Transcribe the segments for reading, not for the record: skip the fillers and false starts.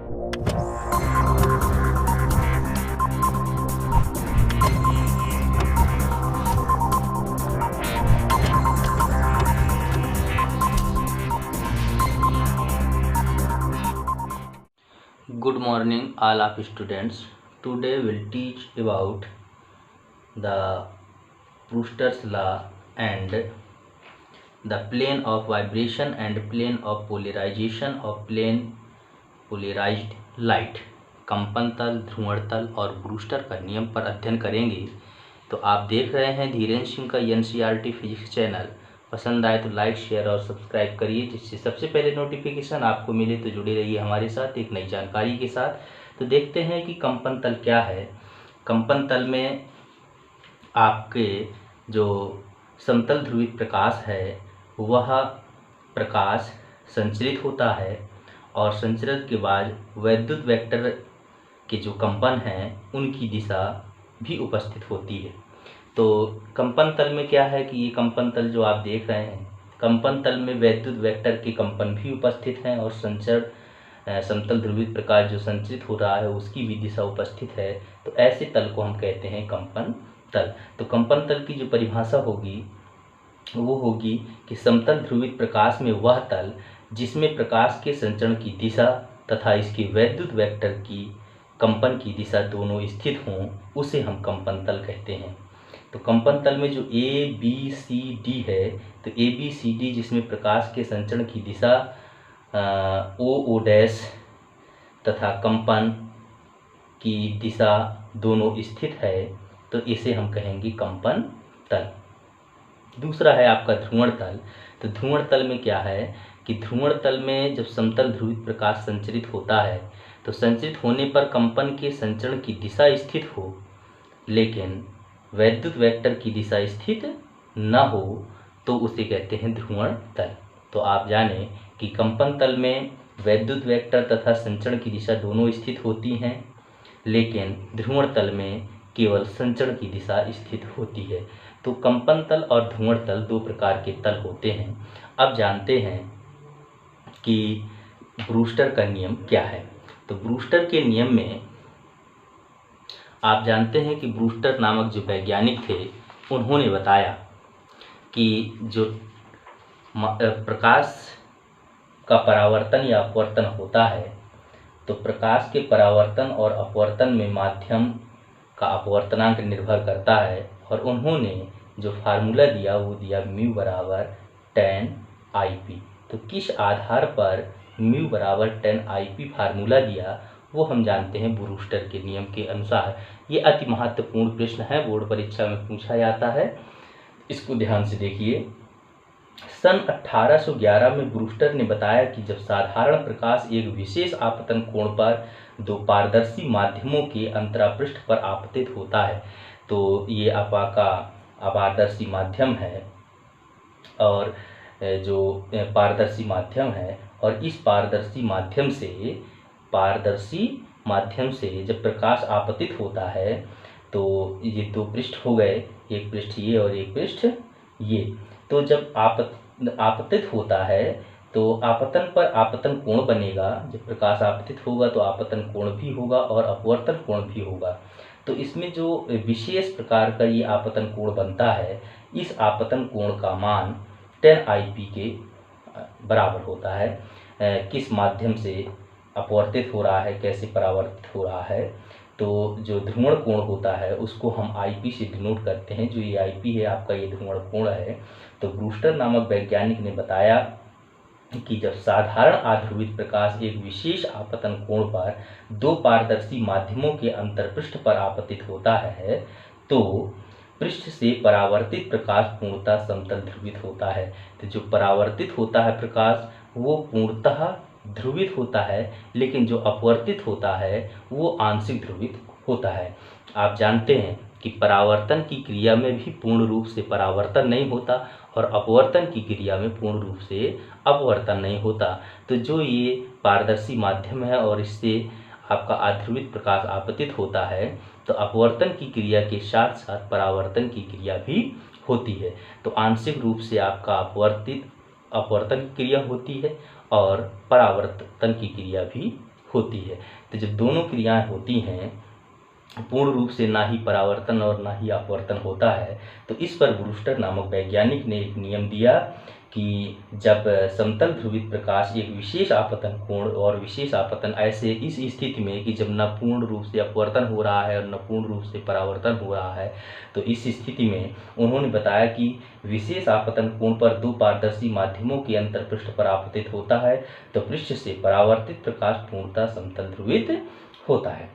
Good morning, all of students. Today we'll teach about the Brewster's law and the plane of vibration and plane of polarization of plane polarized light. कंपन तल, ध्रुवण तल और Brewster का नियम पर अध्ययन करेंगे। तो आप देख रहे हैं धीरेन्द्र सिंह का NCERT फिजिक्स चैनल। पसंद आए तो लाइक, शेयर और सब्सक्राइब करिए, जिससे सबसे पहले नोटिफिकेशन आपको मिले। तो जुड़े रहिए हमारे साथ एक नई जानकारी के साथ। तो देखते हैं कि कंपन तल क्या है। कंपन तल में आपके जो समतल ध्रुवित प्रकाश है वह प्रकाश संचरित होता है और संचरण के बाद वैद्युत वेक्टर के जो कंपन हैं उनकी दिशा भी उपस्थित होती है। तो कंपन तल में क्या है कि ये कंपन तल जो आप देख रहे हैं, कंपन तल में वैद्युत वेक्टर के कंपन भी उपस्थित हैं और संचरण समतल ध्रुवित प्रकाश जो संचरित हो रहा है उसकी भी दिशा उपस्थित है। तो ऐसे तल को हम कहते हैं कंपन तल। तो कंपन तल की जो परिभाषा होगी वो होगी कि समतल ध्रुवित प्रकाश में वह तल जिसमें प्रकाश के संचरण की दिशा तथा इसके वैद्युत वेक्टर की कंपन की दिशा दोनों स्थित हों उसे हम कंपन तल कहते हैं। तो कंपन तल में जो ABCD है, तो ABCD जिसमें प्रकाश के संचरण की दिशा OO डैश तथा कंपन की दिशा दोनों स्थित है, तो इसे हम कहेंगे कंपन तल। दूसरा है आपका ध्रुवण तल। तो ध्रुवण तल में क्या है कि ध्रुवण तल में जब समतल ध्रुवित प्रकाश संचरित होता है तो संचरित होने पर कंपन के संचरण की दिशा स्थित हो लेकिन वैद्युत वेक्टर की दिशा स्थित न हो तो उसे कहते हैं ध्रुवण तल। तो आप जानें कि कंपन तल में वैद्युत वेक्टर तथा संचरण की दिशा दोनों स्थित होती हैं, लेकिन ध्रुवण तल में केवल संचरण की दिशा स्थित होती है। तो कंपन तल और ध्रुवण तल दो प्रकार के तल होते हैं। अब जानते हैं कि ब्रूस्टर का नियम क्या है। तो ब्रूस्टर के नियम में आप जानते हैं कि ब्रूस्टर नामक जो वैज्ञानिक थे उन्होंने बताया कि जो प्रकाश का परावर्तन या अपवर्तन होता है तो प्रकाश के परावर्तन और अपवर्तन में माध्यम का अपवर्तनांक निर्भर करता है। और उन्होंने जो फार्मूला दिया वो दिया म्यू बराबर 10 IP। तो किस आधार पर म्यू बराबर 10 IP फार्मूला दिया वो हम जानते हैं ब्रूस्टर के नियम के अनुसार। ये अति महत्वपूर्ण प्रश्न है, बोर्ड परीक्षा में पूछा जाता है, इसको ध्यान से देखिए। सन 1811 में ब्रूस्टर ने बताया कि जब साधारण प्रकाश एक विशेष आपतन कोण पर दो पारदर्शी माध्यमों के अंतरापृष्ठ पर आपतित होता है, तो ये आपका अपारदर्शी माध्यम है और जो पारदर्शी माध्यम है और इस पारदर्शी माध्यम से जब प्रकाश आपतित होता है तो ये दो पृष्ठ हो गए, एक पृष्ठ ये और एक पृष्ठ ये। तो जब आपतित होता है तो आपतन पर आपतन कोण बनेगा। जब प्रकाश आपतित होगा तो आपतन कोण भी होगा और अपवर्तन कोण भी होगा। तो इसमें जो विशेष प्रकार का ये आपतन कोण बनता है, इस आपतन कोण का मान 10 IP के बराबर होता है। किस माध्यम से अपवर्तित हो रहा है, कैसे परावर्तित हो रहा है। तो जो ध्रुवण कोण होता है उसको हम IP से डिनोट करते हैं। जो ये IP है आपका, ये ध्रुवण कोण है। तो ब्रूस्टर नामक वैज्ञानिक ने बताया कि जब साधारण आध्रुवित प्रकाश एक विशेष आपतन कोण पर दो पारदर्शी माध्यमों के अंतरपृष्ठ पर आपतित होता है तो पृष्ठ से परावर्तित प्रकाश पूर्णतः समतल ध्रुवित होता है। तो जो परावर्तित होता है प्रकाश वो पूर्णतः ध्रुवित होता है, लेकिन जो अपवर्तित होता है वो आंशिक ध्रुवित होता है। आप जानते हैं कि परावर्तन की क्रिया में भी पूर्ण रूप से परावर्तन नहीं होता और अपवर्तन की क्रिया में पूर्ण रूप से अपवर्तन नहीं होता। तो जो ये पारदर्शी माध्यम है और इससे आपका आध्रुवित प्रकाश आपतित होता है तो अपवर्तन की क्रिया के साथ साथ परावर्तन की क्रिया भी होती है। तो आंशिक रूप से आपका अपवर्तन की क्रिया होती है और परावर्तन की क्रिया भी होती है। तो जब दोनों क्रियाएं होती हैं पूर्ण रूप से ना ही परावर्तन और ना ही अपवर्तन होता है, तो इस पर ब्रूस्टर नामक वैज्ञानिक ने एक नियम दिया कि जब समतल ध्रुवित प्रकाश एक विशेष आपतन कोण और विशेष आपतन ऐसे इस स्थिति में कि जब न पूर्ण रूप से अपवर्तन हो रहा है और न पूर्ण रूप से परावर्तन हो रहा है, तो इस स्थिति में उन्होंने बताया कि विशेष आपतन कोण पर दो पारदर्शी माध्यमों के अंतर पृष्ठ पर आपतित होता है, तो पृष्ठ से परावर्तित प्रकाश पूर्णतः समतल ध्रुवित होता है,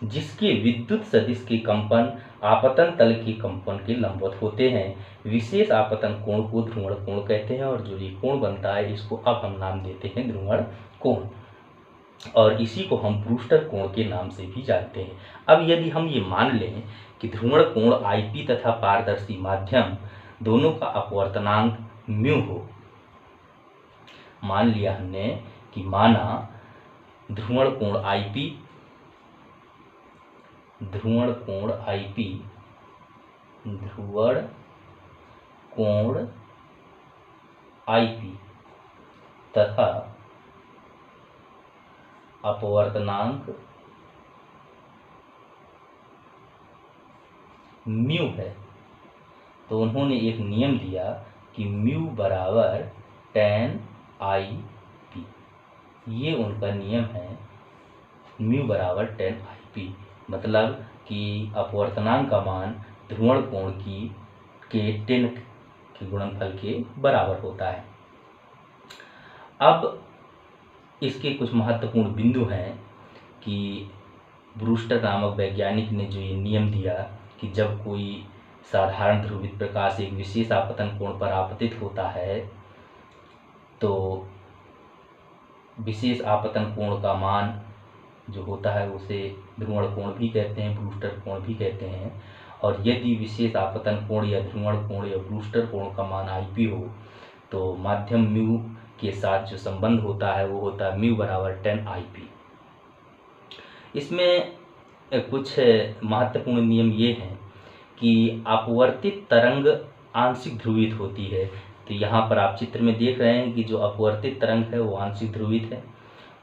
जिसके विद्युत सदिश के कंपन आपतन तल के कंपन के लंबवत होते हैं। विशेष आपतन कोण को ध्रुवण कोण कहते हैं और जो ये कोण बनता है इसको अब हम नाम देते हैं ध्रुवण कोण, और इसी को हम ब्रूस्टर कोण के नाम से भी जानते हैं। अब यदि हम ये मान लें कि ध्रुवण कोण आईपी तथा पारदर्शी माध्यम दोनों का अपवर्तनांक म्यू हो, मान लिया हमने कि माना ध्रुवण कोण आईपी ध्रुवण कोण आईपी तथा अपवर्तनांक म्यू है, तो उन्होंने एक नियम दिया कि म्यू बराबर tan IP। ये उनका नियम है, म्यू बराबर tan IP, मतलब कि अपवर्तनांक का मान ध्रुवण कोण के 10 के गुणनफल के बराबर होता है। अब इसके कुछ महत्वपूर्ण बिंदु हैं कि ब्रूस्टर नामक वैज्ञानिक ने जो ये नियम दिया कि जब कोई साधारण ध्रुवित प्रकाश एक विशेष आपतन कोण पर आपतित होता है, तो विशेष आपतन कोण का मान जो होता है उसे ध्रुवण कोण भी कहते हैं, ब्रूस्टर कोण भी कहते हैं। और यदि विशेष आपतन कोण या ध्रुवण कोण या ब्रूस्टर कोण का मान IP हो, तो माध्यम म्यू के साथ जो संबंध होता है वो होता है म्यू बराबर tan IP। इसमें कुछ महत्वपूर्ण नियम ये हैं कि अपवर्तित तरंग आंशिक ध्रुवित होती है, तो यहाँ पर आप चित्र में देख रहे हैं कि जो अपवर्तित तरंग है वो आंशिक ध्रुवित है,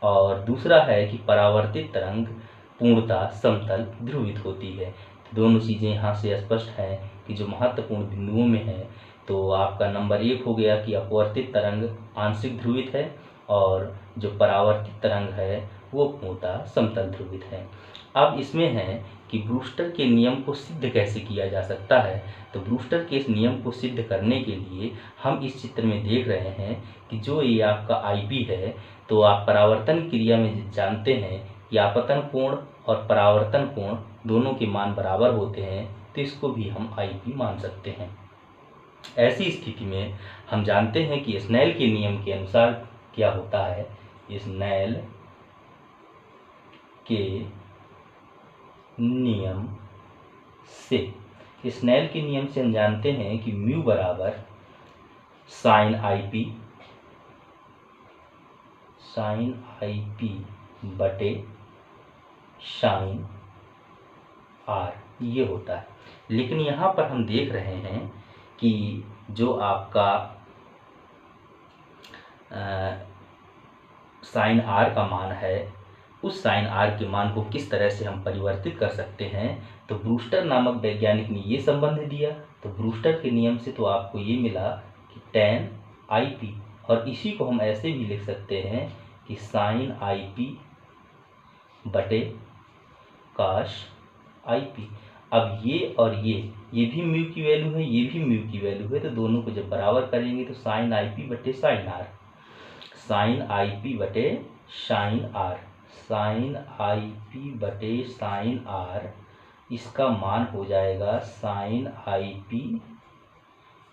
और दूसरा है कि परावर्तित तरंग पूर्णतः समतल ध्रुवित होती है। तो दोनों चीज़ें यहाँ से स्पष्ट हैं कि जो महत्वपूर्ण बिंदुओं में है, तो आपका नंबर 1 हो गया कि अपवर्तित तरंग आंशिक ध्रुवित है और जो परावर्तित तरंग है वो पूर्णतः समतल ध्रुवित है। अब इसमें है कि ब्रूस्टर के नियम को सिद्ध कैसे किया जा सकता है। तो ब्रूस्टर के इस नियम को सिद्ध करने के लिए हम इस चित्र में देख रहे हैं कि जो ये आपका IP है, तो आप परावर्तन क्रिया में जानते हैं कि आपतन कोण और परावर्तन कोण दोनों के मान बराबर होते हैं, तो इसको भी हम IP मान सकते हैं। ऐसी स्थिति में हम जानते हैं कि स्नेल के नियम के अनुसार क्या होता है। स्नेल के नियम से हम जानते हैं कि म्यू बराबर साइन IP बटे साइन R ये होता है। लेकिन यहाँ पर हम देख रहे हैं कि जो आपका साइन R का मान है, उस साइन R के मान को किस तरह से हम परिवर्तित कर सकते हैं। तो ब्रूस्टर नामक वैज्ञानिक ने ये संबंध दिया, तो ब्रूस्टर के नियम से तो आपको ये मिला कि tan IP, और इसी को हम ऐसे भी लिख सकते हैं कि साइन IP बटे cos IP। अब ये और ये भी म्यू की वैल्यू है, ये भी म्यू की वैल्यू है, तो दोनों को जब बराबर करेंगे तो साइन IP बटे साइन R, साइन IP बटे साइन R, साइन IP बटे साइन R, इसका मान हो जाएगा साइन IP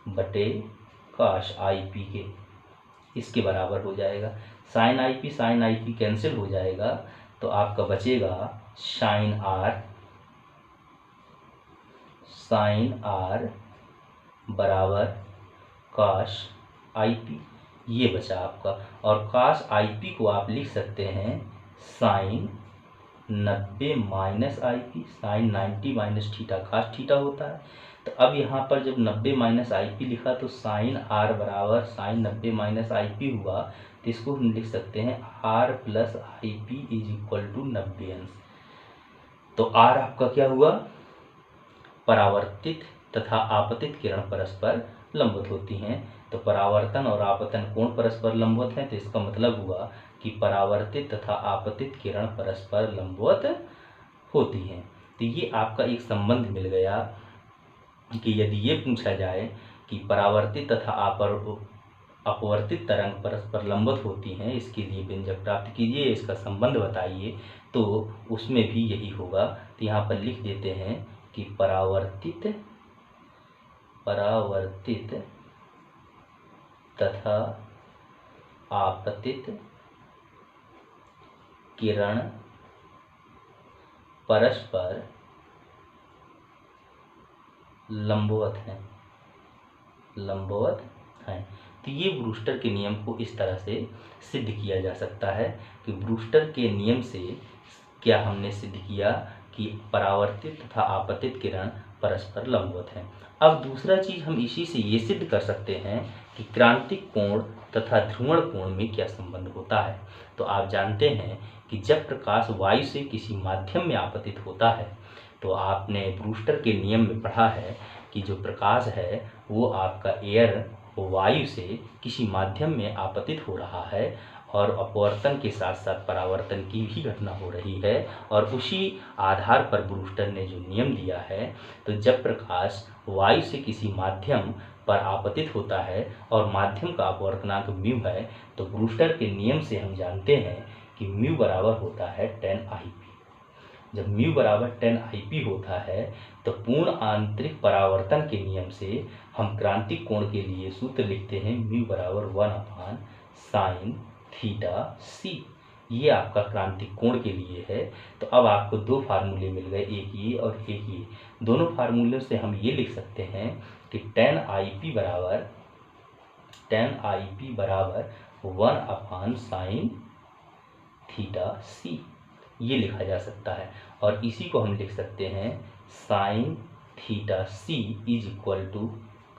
बटे cos IP के, इसके बराबर हो जाएगा। साइन IP कैंसिल हो जाएगा, तो आपका बचेगा साइन R बराबर cos IP, ये बचा आपका। और cos IP को आप लिख सकते हैं sine 90 minus IP, sine 90 minus theta cos theta होता है। तो अब यहाँ पर जब 90 माइनस IP लिखा तो साइन R बराबर साइन 90 माइनस IP हुआ, तो इसको हम लिख सकते हैं R plus I P is equal to 90 अंश। तो R आपका क्या हुआ, परावर्तित तथा आपतित किरण परस्पर लंबवत होती हैं। तो परावर्तन और आपतन कोण परस्पर लंबवत हैं, तो इसका मतलब हुआ कि परावर्तित तथा आपतित किरण परस्पर लंबवत होती हैं। तो ये आपका एक संबंध मिल गया कि यदि ये पूछा जाए कि परावर्तित तथा अपवर्तित तरंग परस्पर लंबवत होती हैं, इसके लिए व्यंजक प्राप्त कीजिए, इसका संबंध बताइए, तो उसमें भी यही होगा। तो यहाँ पर लिख देते हैं कि परावर्तित तथा आपतित किरण परस्पर लंबवत हैं। तो ये ब्रूस्टर के नियम को इस तरह से सिद्ध किया जा सकता है कि ब्रूस्टर के नियम से क्या हमने सिद्ध किया कि परावर्तित तथा आपतित किरण परस्पर लंबवत हैं। अब दूसरा चीज हम इसी से ये सिद्ध कर सकते हैं कि क्रांतिक कोण तथा ध्रुवण कोण में क्या संबंध होता है। तो आप जानते हैं कि जब प्रकाश वायु से किसी माध्यम में आपतित होता है, तो आपने ब्रूस्टर के नियम में पढ़ा है कि जो प्रकाश है वो आपका एयर वायु से किसी माध्यम में आपतित हो रहा है और अपवर्तन के साथ साथ परावर्तन की भी घटना हो रही है। और उसी आधार पर ब्रूस्टर ने जो नियम दिया है, तो जब प्रकाश वायु से किसी माध्यम पर आपतित होता है और माध्यम का अपवर्तनांक म्यू है, तो ब्रूस्टर के नियम से हम जानते हैं कि म्यू बराबर होता है 10 IP। जब म्यू बराबर 10 IP होता है, तो पूर्ण आंतरिक परावर्तन के नियम से हम क्रांतिक कोण के लिए सूत्र लिखते हैं म्यू बराबर 1/sin θc। ये आपका क्रांतिक कोण के लिए है। तो अब आपको दो फार्मूले मिल गए, एक ये और एक ये। दोनों फार्मूले से हम ये लिख सकते हैं कि 10 IP बराबर 1/sin θc, ये लिखा जा सकता है। और इसी को हम लिख सकते हैं sin θc is equal to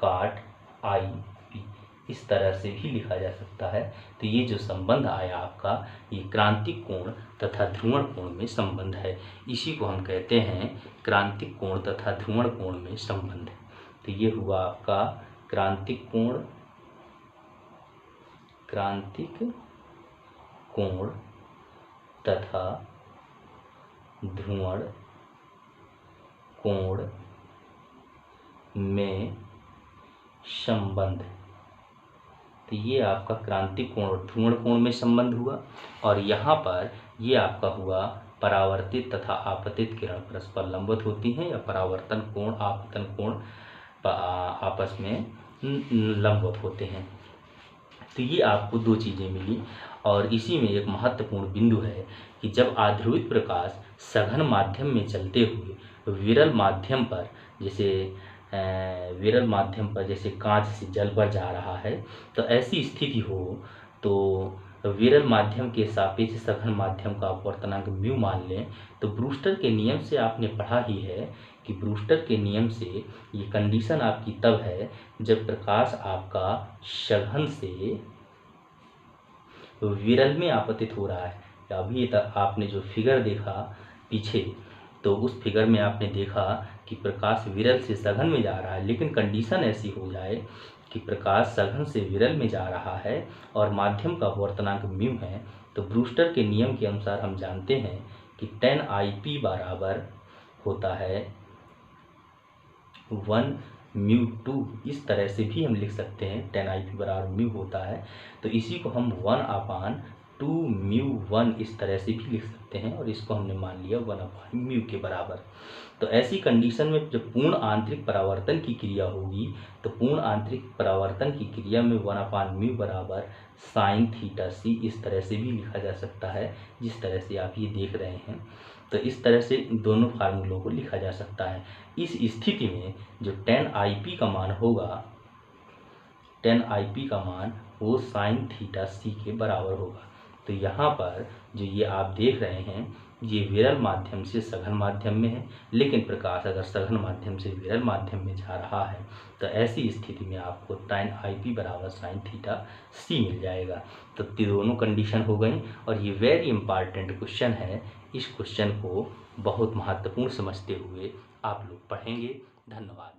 cot IP, इस तरह से भी लिखा जा सकता है। तो ये जो संबंध आया आपका, ये क्रांतिक कोण तथा ध्रुवण कोण में संबंध है। इसी को हम कहते हैं क्रांतिक कोण तथा ध्रुवण कोण में संबंध। तो ये हुआ आपका क्रांतिक कोण तथा ध्रुवण कोण में संबंध। तो ये आपका क्रांतिक कोण और ध्रुवण कोण में संबंध हुआ। और यहाँ पर ये आपका हुआ परावर्तित तथा आपतित किरण परस्पर लंबवत होती हैं, या परावर्तन कोण आपतन कोण आपस में लंबवत होते हैं। तो ये आपको दो चीज़ें मिली। और इसी में एक महत्वपूर्ण बिंदु है कि जब आध्रुवित प्रकाश सघन माध्यम में चलते हुए विरल माध्यम पर जैसे कांच से जल पर जा रहा है, तो ऐसी स्थिति हो तो विरल माध्यम के सापेक्ष सघन माध्यम का अपवर्तनांक म्यू मान लें। तो ब्रूस्टर के नियम से आपने पढ़ा ही है कि ब्रूस्टर के नियम से ये कंडीशन आपकी तब है जब प्रकाश आपका सघन से विरल में आपतित हो रहा है। अभी तक आपने जो फिगर देखा पीछे, तो उस फिगर में आपने देखा कि प्रकाश विरल से सघन में जा रहा है, लेकिन कंडीशन ऐसी हो जाए कि प्रकाश सघन से विरल में जा रहा है और माध्यम का अपवर्तनांक म्यू है। तो ब्रूस्टर के नियम के अनुसार हम जानते हैं कि 10 IP बराबर होता है 1μ2। इस तरह से भी हम लिख सकते हैं 10 IP बराबर म्यू होता है। तो इसी को हम 1/2μ1 इस तरह से भी लिख सकते हैं, और इसको हमने मान लिया 1/μ के बराबर। तो ऐसी कंडीशन में जब पूर्ण आंतरिक परावर्तन की क्रिया होगी, तो पूर्ण आंतरिक परावर्तन की क्रिया में 1/μ बराबर sin θc इस तरह से भी लिखा जा सकता है, जिस तरह से आप ये देख रहे हैं। तो इस तरह से दोनों फार्मूलों को लिखा जा सकता है। इस स्थिति में जो 10 IP का मान होगा, 10 IP का मान वो sin θc के बराबर होगा। तो तो यहाँ पर जो ये आप देख रहे हैं ये विरल माध्यम से सघन माध्यम में है, लेकिन प्रकाश अगर सघन माध्यम से विरल माध्यम में जा रहा है तो ऐसी स्थिति में आपको tan IP बराबर sin थीटा c मिल जाएगा। तो दोनों कंडीशन हो गई और ये वेरी इंपॉर्टेंट क्वेश्चन है। इस क्वेश्चन को बहुत महत्वपूर्ण समझते हुए आप लोग पढ़ेंगे। धन्यवाद।